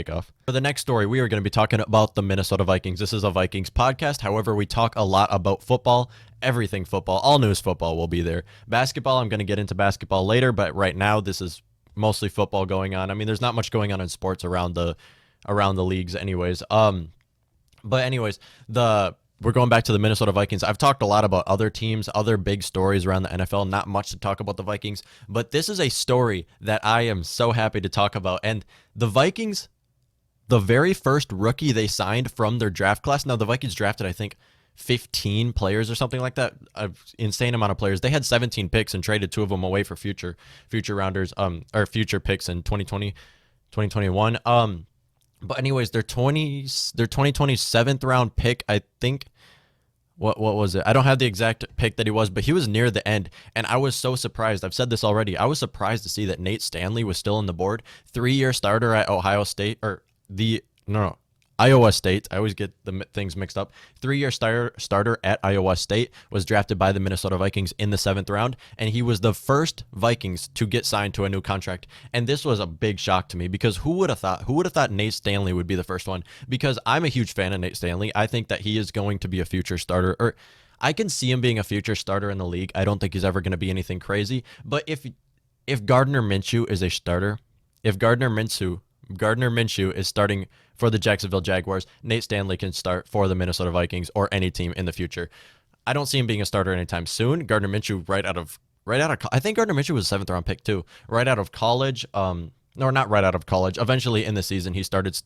Kickoff. For the next story, we are going to be talking about the Minnesota Vikings. This is a Vikings podcast. However, we talk a lot about football, everything football, all news football will be there. Basketball, I'm going to get into basketball later, but right now this is mostly football going on. I mean, there's not much going on in sports around the leagues anyways. But anyways, we're going back to the Minnesota Vikings. I've talked a lot about other teams, other big stories around the NFL. Not much to talk about the Vikings, but this is a story that I am so happy to talk about. And the Vikings, the very first rookie they signed from their draft class. Now, the Vikings drafted, I think, 15 players or something like that. An insane amount of players. They had 17 picks and traded 2 of them away for future rounders, or future picks in 2020, 2021. But anyways, their 2027th round pick, I think, what was it? I don't have the exact pick that he was, but he was near the end, and I was so surprised. I've said this already. I was surprised to see that Nate Stanley was still on the board. 3-year starter at Ohio State, Iowa State. I always get the things mixed up. 3-year starter at Iowa State, was drafted by the Minnesota Vikings in the 7th round, and he was the first Vikings to get signed to a new contract. And this was a big shock to me, because who would have thought Nate Stanley would be the first one? Because I'm a huge fan of Nate Stanley. I think that he is going to be a future starter, or I can see him being a future starter in the league. I don't think he's ever going to be anything crazy. But if Gardner Minshew is a starter, if Gardner Minshew is starting for the Jacksonville Jaguars, Nate Stanley can start for the Minnesota Vikings or any team in the future. I don't see him being a starter anytime soon. Gardner Minshew right out of I think Gardner Minshew was a 7th round pick too. Right out of college, no, not right out of college. Eventually in the season he started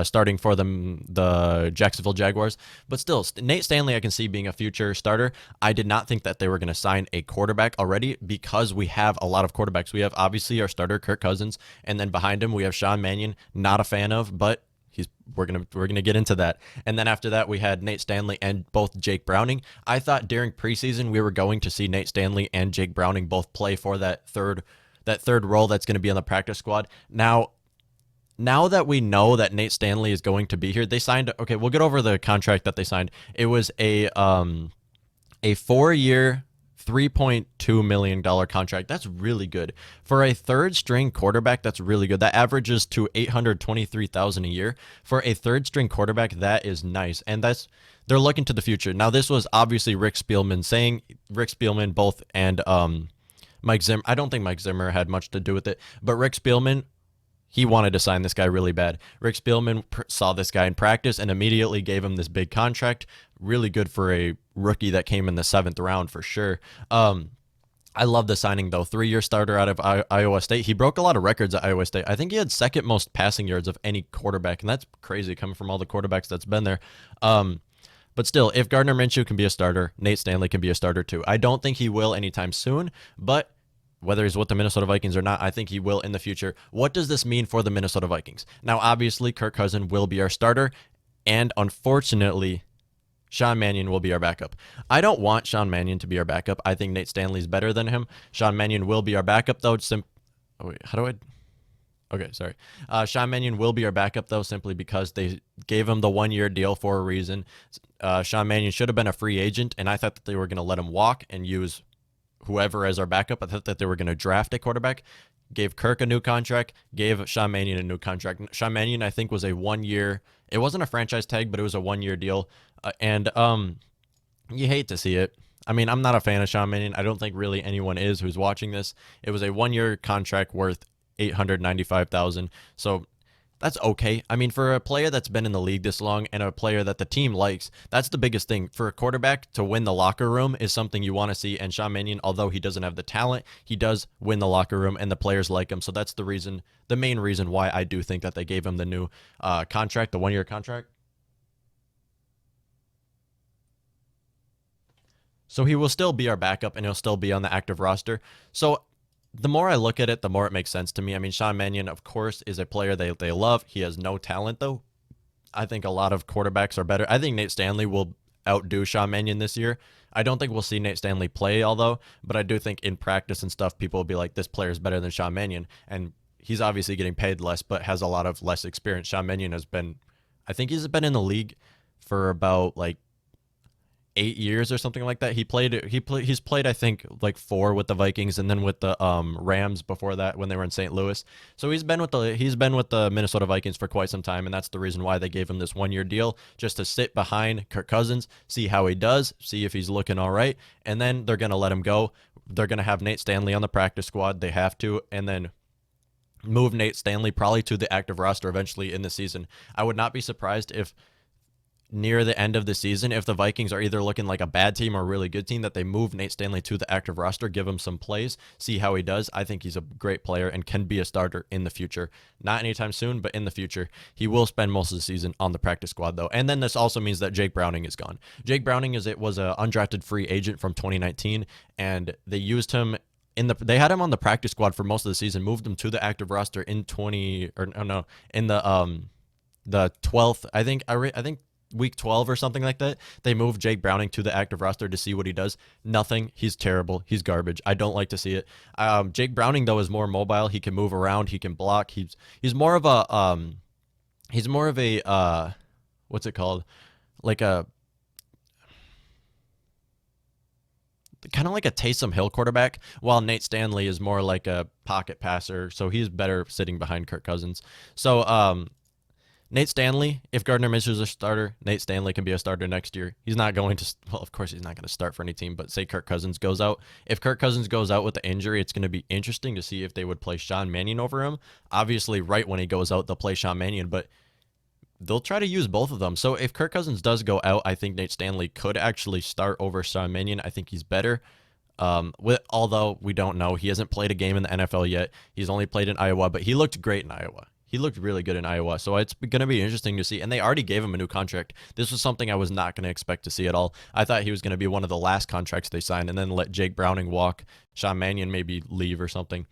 starting for the Jacksonville Jaguars. But still, Nate Stanley I can see being a future starter. I did not think that they were going to sign a quarterback already, because we have a lot of quarterbacks. We have obviously our starter Kirk Cousins, and then behind him we have Sean Mannion, not a fan of, but we're gonna get into that. And then after that we had Nate Stanley and both Jake Browning. I thought during preseason we were going to see Nate Stanley and Jake Browning both play for that third role that's going to be on the practice squad. Now that we know that Nate Stanley is going to be here, they signed. Okay, we'll get over the contract that they signed. It was a 4-year, $3.2 million contract. That's really good for a third-string quarterback. That's really good. That averages to $823,000 a year for a third-string quarterback. That is nice, and they're looking to the future. Now, this was obviously Rick Spielman both, and Mike Zimmer. I don't think Mike Zimmer had much to do with it, but Rick Spielman, he wanted to sign this guy really bad. Rick Spielman saw this guy in practice and immediately gave him this big contract. Really good for a rookie that came in the 7th round for sure. I love the signing though. 3-year starter out of Iowa State. He broke a lot of records at Iowa State. I think he had 2nd most passing yards of any quarterback, and that's crazy coming from all the quarterbacks that's been there. But still, if Gardner Minshew can be a starter, Nate Stanley can be a starter too. I don't think he will anytime soon, but whether he's with the Minnesota Vikings or not, I think he will in the future. What does this mean for the Minnesota Vikings? Now, obviously, Kirk Cousins will be our starter, and unfortunately, Sean Mannion will be our backup. I don't want Sean Mannion to be our backup. I think Nate Stanley's better than him. Sean Mannion will be our backup, though. Sean Mannion will be our backup, though, simply because they gave him the 1-year deal for a reason. Sean Mannion should have been a free agent, and I thought that they were going to let him walk and use whoever as our backup. I thought that they were going to draft a quarterback, gave Kirk a new contract, gave Sean Mannion a new contract. Sean Mannion, I think, was a 1-year. It wasn't a franchise tag, but it was a 1-year deal. And you hate to see it. I mean, I'm not a fan of Sean Mannion. I don't think really anyone is who's watching this. It was a 1-year contract worth $895,000. So that's okay. I mean, for a player that's been in the league this long and a player that the team likes, that's the biggest thing. For a quarterback to win the locker room is something you want to see. And Sean Mannion, although he doesn't have the talent, he does win the locker room and the players like him. So that's the main reason why I do think that they gave him the new contract, the 1-year contract. So he will still be our backup and he'll still be on the active roster. So the more I look at it, the more it makes sense to me. I mean, Sean Mannion, of course, is a player they love. He has no talent, though. I think a lot of quarterbacks are better. I think Nate Stanley will outdo Sean Mannion this year. I don't think we'll see Nate Stanley play, although, but I do think in practice and stuff, people will be like, this player's better than Sean Mannion. And he's obviously getting paid less, but has a lot of less experience. Sean Mannion I think he's been in the league for about 8 years or something like that. He's played I think like 4 with the Vikings and then with the Rams before that when they were in St. Louis. So he's been with the Minnesota Vikings for quite some time, and that's the reason why they gave him this 1 year deal, just to sit behind Kirk Cousins, see how he does, see if he's looking all right, and then they're gonna let him go. They're gonna have Nate Stanley on the practice squad. They have to, and then move Nate Stanley probably to the active roster eventually in the season. I would not be surprised if near the end of the season, if the Vikings are either looking like a bad team or a really good team, that they move Nate Stanley to the active roster, give him some plays, see how he does. I think he's a great player and can be a starter in the future. Not anytime soon, but in the future. He will spend most of the season on the practice squad, though. And then this also means that Jake Browning is gone. Jake Browning was an undrafted free agent from 2019, and they used him they had him on the practice squad for most of the season, moved him to the active roster in the 12th, I think week 12 or something like that. They moved Jake Browning to the active roster to see what he does. Nothing. He's terrible. He's garbage. I don't like to see it. Jake Browning, though, is more mobile. He can move around. He can block. He's more of a what's it called? Like a kind of like a Taysom Hill quarterback, while Nate Stanley is more like a pocket passer. So he's better sitting behind Kirk Cousins. So Nate Stanley, if Gardner Minshew's a starter, Nate Stanley can be a starter next year. He's not going to, well, of course he's not going to start for any team, but say Kirk Cousins goes out. If Kirk Cousins goes out with the injury, it's going to be interesting to see if they would play Sean Mannion over him. Obviously, right when he goes out, they'll play Sean Mannion, but they'll try to use both of them. So if Kirk Cousins does go out, I think Nate Stanley could actually start over Sean Mannion. I think he's better. Although we don't know. He hasn't played a game in the NFL yet. He's only played in Iowa, but he looked great in Iowa. He looked really good in Iowa, so it's going to be interesting to see. And they already gave him a new contract. This was something I was not going to expect to see at all. I thought he was going to be one of the last contracts they signed and then let Jake Browning walk, Sean Mannion maybe leave or something.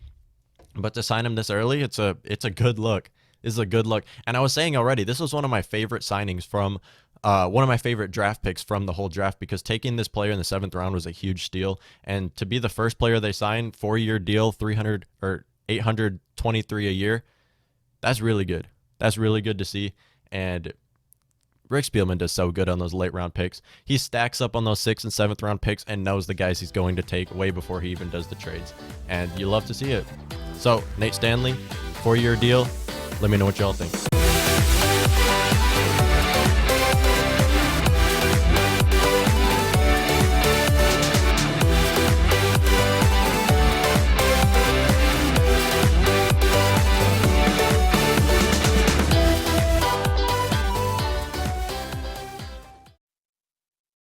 But to sign him this early, it's a good look. This is a good look. And I was saying already, this was one of my favorite signings from one of my favorite draft picks from the whole draft, because taking this player in the 7th round was a huge steal. And to be the first player they signed, 4-year deal, 300 or 823 a year. That's really good. That's really good to see. And Rick Spielman does so good on those late round picks. He stacks up on those 6th and 7th round picks and knows the guys he's going to take way before he even does the trades. And you love to see it. So, Nate Stanley, 4-year deal. Let me know what y'all think.